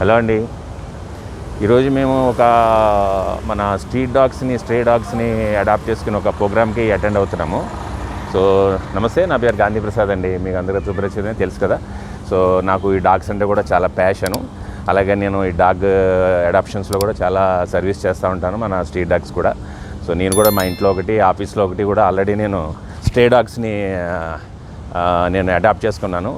Hello అండి. ఈరోజు మేము మన స్ట్రే డాగ్స్ని అడాప్ట్ చేసుకుని ఒక ప్రోగ్రామ్కి అటెండ్ అవుతున్నాము. సో నమస్తే, నా పేరు గాంధీ ప్రసాద్ అండి. మీకు అందరికీ సుపరిచితమే, తెలుసు కదా. సో నాకు ఈ డాగ్స్ అంటే కూడా చాలా ప్యాషను. అలాగే నేను ఈ డాగ్ అడాప్షన్స్లో కూడా చాలా సర్వీస్ చేస్తూ ఉంటాను, మన స్ట్రీట్ డాగ్స్ కూడా. సో నేను కూడా మా ఇంట్లో ఒకటి, ఆఫీస్లో ఒకటి కూడా ఆల్రెడీ నేను స్ట్రే డాగ్స్ని నేను అడాప్ట్ చేసుకున్నాను.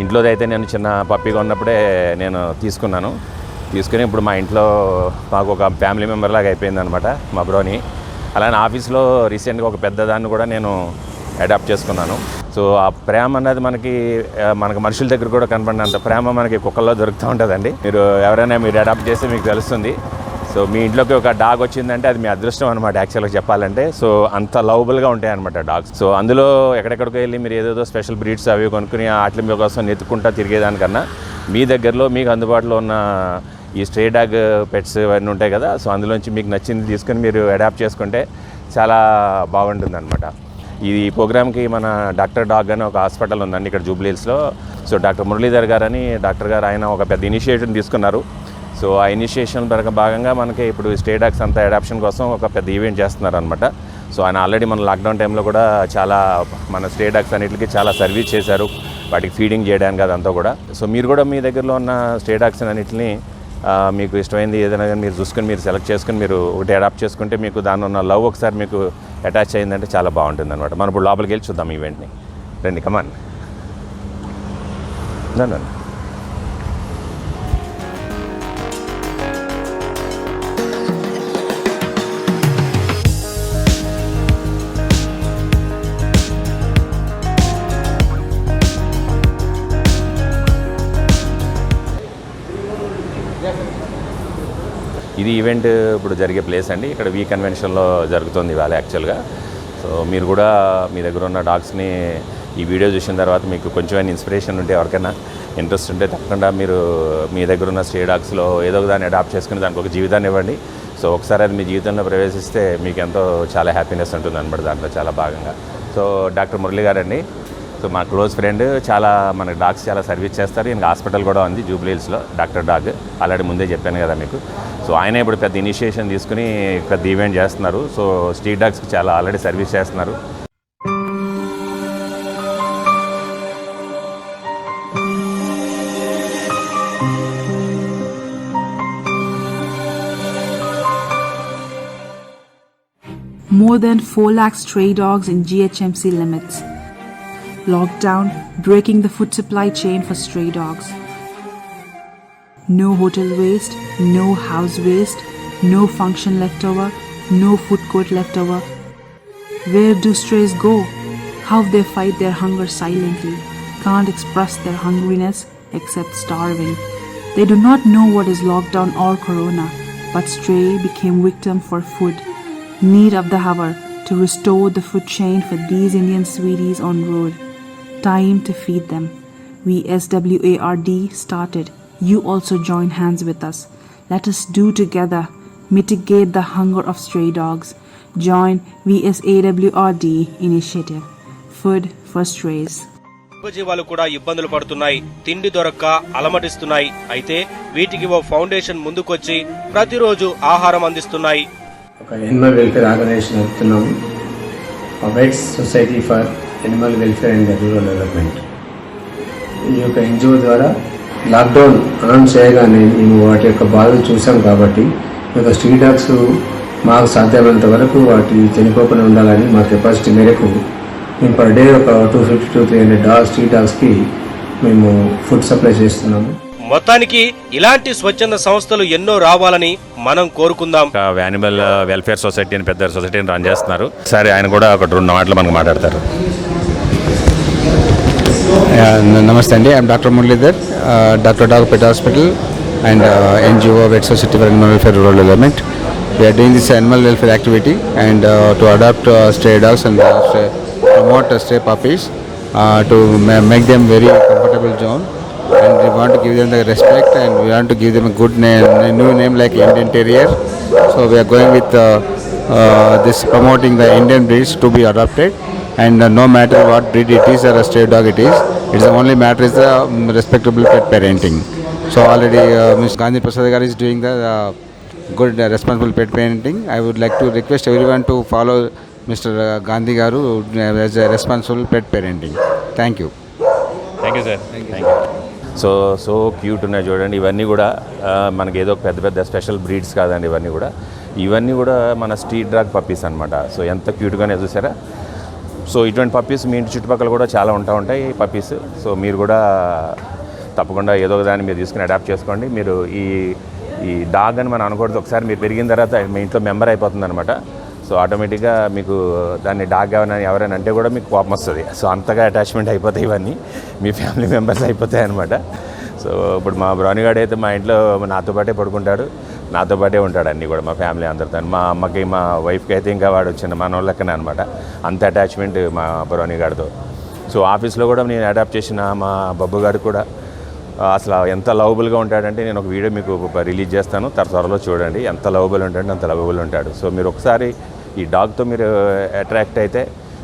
ఇంట్లోది అయితే నేను చిన్న పప్పీగా ఉన్నప్పుడే నేను తీసుకుని ఇప్పుడు మా ఇంట్లో మాకు ఒక ఫ్యామిలీ మెంబర్ లాగా అయిపోయింది అనమాట, మా బ్రోని. అలానే ఆఫీస్లో రీసెంట్గా ఒక పెద్దదాన్ని కూడా నేను అడాప్ట్ చేసుకున్నాను. సో ఆ ప్రేమ అనేది మనకి మనుషుల దగ్గర కూడా కనపడినంత ప్రేమ మనకి కుక్కల్లో దొరుకుతూ ఉంటుందండి. మీరు అడాప్ట్ చేస్తే మీకు తెలుస్తుంది. సో మీ ఇంట్లోకి ఒక డాగ్ వచ్చిందంటే అది మీ అదృష్టం అనమాట, యాక్చువల్గా చెప్పాలంటే. సో అంత లవబుల్గా ఉంటాయి అనమాట డాగ్స్. సో అందులో ఎక్కడెక్కడికి వెళ్ళి మీరు ఏదేదో స్పెషల్ బ్రీడ్స్ అవి కొనుక్కుని వాటి మీకోసం నెత్తుకుంటా తిరిగేదానికన్నా మీ దగ్గరలో మీకు అందుబాటులో ఉన్న ఈ స్ట్రే డాగ్ పెట్స్ ఇవన్నీ ఉంటాయి కదా. సో అందులోంచి మీకు నచ్చింది తీసుకొని మీరు అడాప్ట్ చేసుకుంటే చాలా బాగుంటుంది అనమాట. ఈ ప్రోగ్రామ్కి మన డాక్టర్ డాగ్ అని ఒక హాస్పిటల్ ఉందండి ఇక్కడ జూబ్లీ హిల్స్లో. సో డాక్టర్ మురళీధర్ గారు అని డాక్టర్ గారు, ఆయన ఒక పెద్ద ఇనిషియేటివ్ తీసుకున్నారు. సో ఆ ఇనిషియేషన్ భాగంగా మనకి ఇప్పుడు స్ట్రే డాగ్స్ అంతా అడాప్షన్ కోసం ఒక పెద్ద ఈవెంట్ చేస్తున్నారు అనమాట. సో ఆయన ఆల్రెడీ మన లాక్డౌన్ టైంలో కూడా చాలా మన స్ట్రే డాగ్స్ అన్నిటికీ చాలా సర్వీస్ చేశారు, వాటికి ఫీడింగ్ చేయడానికి అదంతా కూడా. సో మీరు కూడా మీ దగ్గరలో ఉన్న స్ట్రే డాగ్స్ అన్నింటినీ మీకు ఇష్టమైంది ఏదైనా కానీ మీరు చూసుకొని మీరు సెలెక్ట్ చేసుకుని మీరు ఒకటి అడాప్ట్ చేసుకుంటే మీకు దాని ఉన్న లవ్ ఒకసారి మీకు అటాచ్ అయిందంటే చాలా బాగుంటుంది అనమాట. మనం ఇప్పుడు లోపలికి వెళ్ళి చూద్దాం ఈవెంట్ని. రండి, కమాన్. రండి. ఇది ఈవెంట్ ఇప్పుడు జరిగే ప్లేస్ అండి. ఇక్కడ వీ కన్వెన్షన్లో జరుగుతుంది ఇవాళ యాక్చువల్గా. సో మీరు కూడా మీ దగ్గర ఉన్న డాగ్స్ని ఈ వీడియో చూసిన తర్వాత మీకు కొంచెం ఇన్స్పిరేషన్ ఉంటే, ఎవరికైనా ఇంట్రెస్ట్ ఉంటే తప్పకుండా మీరు మీ దగ్గర ఉన్న స్ట్రే డాగ్స్లో ఏదో ఒక దాన్ని అడాప్ట్ చేసుకుని దానికి ఒక జీవితాన్ని ఇవ్వండి. సో ఒకసారి అది మీ జీవితంలో ప్రవేశిస్తే మీకు ఎంతో చాలా హ్యాపీనెస్ ఉంటుంది అనమాట దాంట్లో చాలా భాగంగా. సో డాక్టర్ మురళి గారండి, సో మా క్లోజ్ ఫ్రెండ్, చాలా మన డాగ్స్ చాలా సర్వీస్ చేస్తారు. ఈయనకి హాస్పిటల్ కూడా ఉంది జూబ్లీ హిల్స్లో, డాక్టర్ డాగ్. ఆల్రెడీ ముందే చెప్పాను కదా మీకు. సో ఆయన ఇప్పుడు పెద్ద ఇనిషియేషన్ తీసుకుని పెద్ద ఈవెంట్ చేస్తున్నారు. సో స్ట్రీట్ డాగ్స్కి చాలా ఆల్రెడీ సర్వీస్ చేస్తున్నారు. More than 4 lakh stray dogs in GHMC limits. Lockdown breaking the food supply chain for stray dogs. No hotel waste, no house waste, no function left over, no food court left over. Where do strays go? How they fight their hunger silently, can't express their hungriness except starving. They do not know what is lockdown or corona, but stray became victim for food. Need of the hour to restore the food chain for these Indian sweeties on road. Time to feed them. We SWARD started. You also join hands with us. Let us do together mitigate the hunger of stray dogs. Join VSAWRD initiative. Food for strays. జీవాలు కూడా ఇబ్బందులు పడుతున్నాయి, తిండి దొరక్క అలమటిస్తున్నాయి. అయితే వీటికి ఓ foundation ముందుకొచ్చి ప్రతిరోజు ఆహారం అందిస్తున్నాయి. ఒక ఎనిమల్ వెల్ఫేర్ ఆర్గనైజేషన్ నడుపుతున్నాము, vets society for animal welfare and rural development. ఈ యొక్క ఎన్జిఓ ద్వారా లాక్డౌన్ అనౌన్స్ చేయగానే మేము వాటి యొక్క బాధలు చూసాం కాబట్టి ఈ యొక్క స్ట్రీట్ డాగ్స్ మాకు సాధ్యమైనంత వరకు వాటి చనిపోకుండా ఉండాలని మా కెపాసిటీ మేరకు మేము పర్ డే ఒక 250 to 300 స్ట్రీట్ డాగ్స్కి మేము ఫుడ్ సప్లై చేస్తున్నాము. మొత్తానికి ఇలాంటి స్వచ్ఛంద సంస్థలు ఎన్నో రావాలని మనం కోరుకుందాం. యానిమల్ వెల్ఫేర్ సొసైటీ అని పెద్ద సొసైటీని రన్ చేస్తున్నారు. సరే, ఆయన కూడా ఒక 2 మాటలు మనకు మాట్లాడతారు. Namaste Andy, I am Dr. Muralidhar, Dr. Dog Pet Hospital and NGO Vet Society for Animal Welfare Rural Development. We are doing this animal welfare activity and to adopt stray dogs and promote stray puppies to make them very comfortable zone, and we want to give them the respect and we want to give them a good name, a new name like Indian Terrier. So we are going with this promoting the Indian breeds to be adopted, and no matter what breed it is or a stray dog it is, it's the only matter is the respectable pet parenting. So already Ms. Gandhi Prasad Garu is doing the good responsible pet parenting. I would like to request everyone to follow Mr. Gandhi Garu as a responsible pet parenting. Thank you. Thank you sir thank you. So cute ఉన్నాయి చూడండి. ఇవన్నీ కూడా మనకి ఏదో పెద్ద పెద్ద special breeds కాదండి. ఇవన్నీ కూడా మన స్ట్రీట్ డాగ్ పప్పీస్ అనమాట. సో ఎంత క్యూట్గానే చూసారా. సో ఇటువంటి పప్పీస్ మీ ఇంటి చుట్టుపక్కల కూడా చాలా ఉంటాయి పప్పీస్. సో మీరు కూడా తప్పకుండా ఏదో ఒక దాన్ని మీరు తీసుకుని అడాప్ట్ చేసుకోండి. మీరు ఈ డాగ్ అని మనం అనకూడదు. ఒకసారి మీరు పెరిగిన తర్వాత మీ ఇంట్లో మెంబర్ అయిపోతుంది అనమాట. సో ఆటోమేటిక్గా మీకు దాన్ని డాగ్ ఎవరైనా అంటే కూడా మీకు కోపం వస్తుంది. సో అంతగా అటాచ్మెంట్ అయిపోతాయి ఇవన్నీ, మీ ఫ్యామిలీ మెంబర్స్ అయిపోతాయి అనమాట. సో ఇప్పుడు మా బ్రౌనిగాడు అయితే మా ఇంట్లో నాతో పాటే పడుకుంటాడు, నాతో పాటే ఉంటాడు అన్నీ కూడా, మా ఫ్యామిలీ అందరితో. మా అమ్మకి మా వైఫ్కి అయితే ఇంకా వాడు వచ్చిన మనోళ్ళక్కనే అనమాట. అంత అటాచ్మెంట్ మా బ్రౌనిగాడితో. సో ఆఫీస్లో కూడా నేను అడాప్ట్ చేసిన మా బబ్బుగాడు కూడా అసలు ఎంత లవబుల్గా ఉంటాడంటే, నేను ఒక వీడియో మీకు రిలీజ్ చేస్తాను, త్వరలో చూడండి. ఎంత లవబుల్ ఉంటాడు, అంత లవబుల్ ఉంటాడు. సో మీరు ఒకసారి ఈ డాగ్తో మీరు అట్రాక్ట్ అయితే,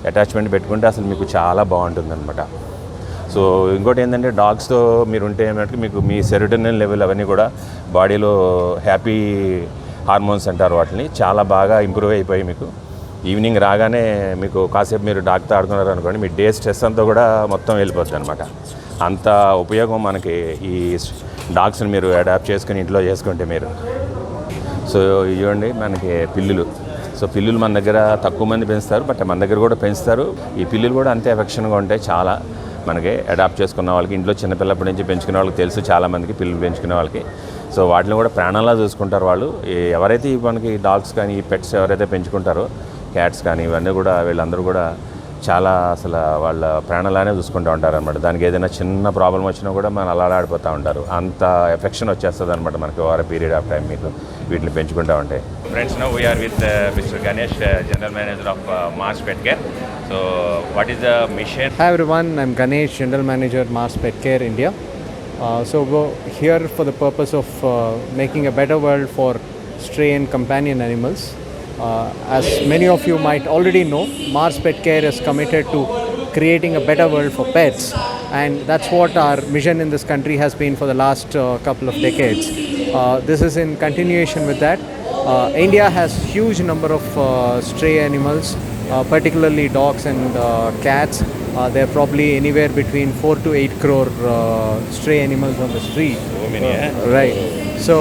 అటాచ్మెంట్ పెట్టుకుంటే అసలు మీకు చాలా బాగుంటుందన్నమాట. సో ఇంకోటి ఏంటంటే, డాగ్స్తో మీరు ఉంటే ఏమంటే మీకు మీ సెరోటోనిన్ లెవెల్ అవన్నీ కూడా బాడీలో హ్యాపీ హార్మోన్స్ అంటారు వాటిని, చాలా బాగా ఇంప్రూవ్ అయిపోయి మీకు ఈవినింగ్ రాగానే మీకు కాసేపు మీరు డాగ్తో ఆడుకున్నారు అనుకోండి, మీ డే స్ట్రెస్ అంతా కూడా మొత్తం వెళ్ళిపోతుంది అనమాట. అంత ఉపయోగం మనకి ఈ డాగ్స్ని మీరు అడాప్ట్ చేసుకుని ఇంట్లో చేసుకుంటే మీరు. సో ఇవ్వండి మనకి పిల్లులు. సో పిల్లులు మన దగ్గర తక్కువ మంది పెంచుతారు, బట్ మన దగ్గర కూడా పెంచుతారు. ఈ పిల్లులు కూడా అంతే ఎఫెక్షన్గా ఉంటాయి చాలా. మనకి అడాప్ట్ చేసుకున్న వాళ్ళకి, ఇంట్లో చిన్నపిల్లప్పటి నుంచి పెంచుకునే వాళ్ళకి తెలుసు చాలామందికి, పిల్లలు పెంచుకునే వాళ్ళకి. సో వాటిని కూడా ప్రాణాలా చూసుకుంటారు వాళ్ళు. ఎవరైతే మనకి డాగ్స్ కానీ ఈ పెట్స్ ఎవరైతే పెంచుకుంటారో, క్యాట్స్ కానీ ఇవన్నీ కూడా వీళ్ళందరూ కూడా చాలా అసలు వాళ్ళ ప్రాణాలానే చూసుకుంటూ ఉంటారు అనమాట. దానికి ఏదైనా చిన్న ప్రాబ్లం వచ్చినా కూడా మనం అలా ఆడిపోతూ ఉంటారు. అంత ఎఫెక్షన్ వచ్చేస్తుంది అనమాట మనకి ఓవర్ పీరియడ్ ఆఫ్ టైం మీకు వీటిని పెంచుకుంటూ ఉంటాయి. Friends, now we are with mister Ganesh, general manager of Mars Pet Care. So what is the mission? Hi everyone, I'm Ganesh, General Manager Mars Pet Care India. So we're here for the purpose of making a better world for stray and companion animals. As many of you might already know, Mars Pet Care is committed to creating a better world for pets, and that's what our mission in this country has been for the last couple of decades. This is in continuation with that. India has huge number of stray animals, particularly dogs and cats. There are probably anywhere between 4 to 8 crore stray animals on the street. So many, Right. So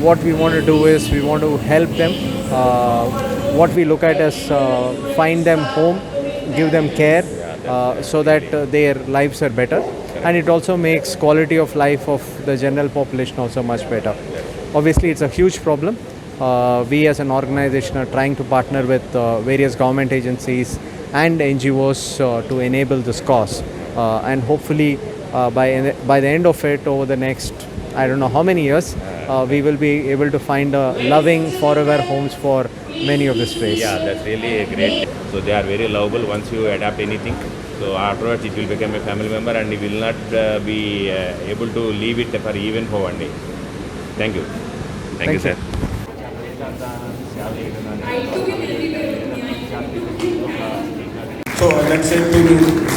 what we want to do is we want to help them. What we look at is find them home, give them care, so that their lives are better, and it also makes quality of life of the general population also much better. Obviously it's a huge problem. We as an organization are trying to partner with various government agencies and NGOs to enable this cause, and hopefully by the end of it, over the next I don't know how many years, we will be able to find a loving forever homes for many of the strays. Yeah, that's really great. So they are very lovable once you adapt anything. So afterwards it will become a family member, and you will not be able to leave it for even for one day. Thank you. Thank you, sir. So let's say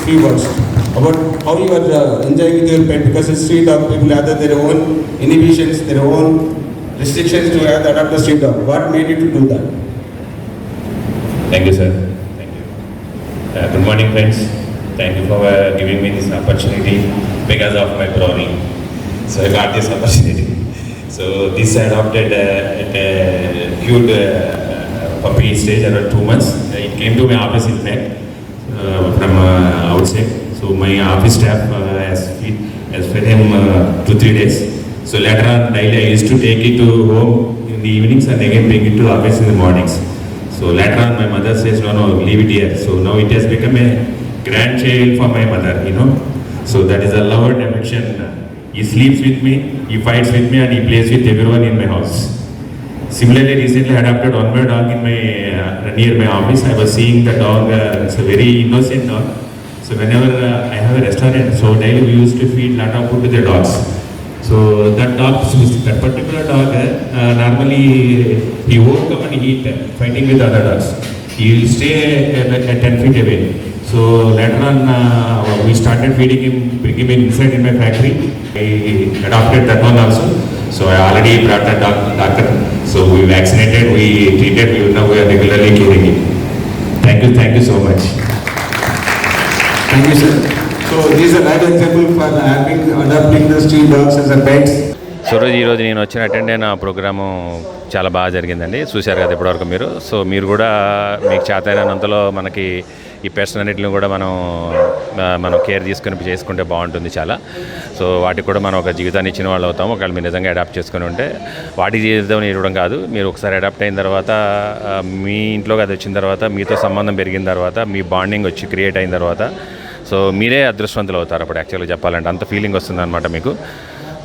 three words about how you are enjoying with your pet, because it's street dog. People have their own inhibitions, their own restrictions to adopt a street dog. What made you to do that? Thank you, sir. Thank you. Good morning, friends. Thank you for giving me this opportunity because of my brownie. So I got this opportunity. So this I adopted at a cute puppy stage around 2 months. It came to my office in fact from outside. So my office staff has fed him 2-3 days. So later on daily I used to take it to home in the evenings and again bring it to office in the mornings. So later on my mother says no, leave it here. So now it has become a grandchild for my mother, you know. So that is a love and affection. He sleeps with me, he fights with me, and he plays with everyone in my house. Similarly, recently I adopted one more dog in my near my office. I was seeing the dog. It's a very innocent dog. So whenever I have a restaurant, so daily we used to feed lot of food to the dogs. So that particular dog, normally he won't come and eat fighting with other dogs. He will stay at 10 feet away. So So later on, we started feeding him, bring him inside in my factory. I adopted that one also. So I already brought that doctor. So we vaccinated, we treated, now we are regularly caring him. Thank you so much. Thank you, sir. So this is a right example for adopting the street dogs as a pets. So ఈరోజు నేను వచ్చిన attend అయిన programme చాలా బాగా జరిగిందండి. చూశారు కదా ఇప్పటివరకు మీరు. సో మీరు కూడా మీకు చేతైనంతలో మనకి ఈ పెట్స్ అన్నిటిని కూడా మనం కేర్ చేసుకుంటే బాగుంటుంది చాలా. సో వాటికి కూడా మనం ఒక జీవితాన్ని ఇచ్చిన వాళ్ళు అవుతాం. ఒకవేళ మీరు నిజంగా అడాప్ట్ చేసుకుని ఉంటే వాటి జీవితం ఇవ్వడం కాదు, మీరు ఒకసారి అడాప్ట్ అయిన తర్వాత మీ ఇంట్లోకి అది వచ్చిన తర్వాత మీతో సంబంధం పెరిగిన తర్వాత మీ బాండింగ్ వచ్చి క్రియేట్ అయిన తర్వాత సో మీరే అదృష్టవంతులు అవుతారు. అప్పుడు యాక్చువల్గా చెప్పాలంటే అంత ఫీలింగ్ వస్తుంది అనమాట మీకు.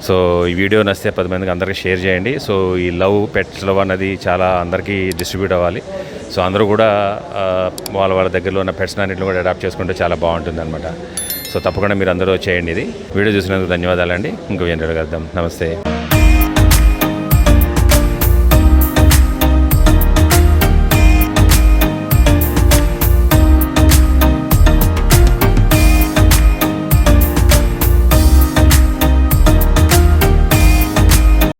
సో ఈ వీడియో నచ్చితే 10 మందికి అందరికీ షేర్ చేయండి. సో ఈ పెట్స్ లవ్ అన్నది చాలా అందరికీ డిస్ట్రిబ్యూట్ అవ్వాలి. సో అందరూ కూడా వాళ్ళ దగ్గరలో ఉన్న పెట్స్ అన్నింటిని కూడా అడాప్ట్ చేసుకుంటే చాలా బాగుంటుంది అనమాట. సో తప్పకుండా మీరు అందరూ చేయండి. ఇది వీడియో చూసినందుకు ధన్యవాదాలండి. ఇంకో వీడియోలో కలుద్దాం. నమస్తే.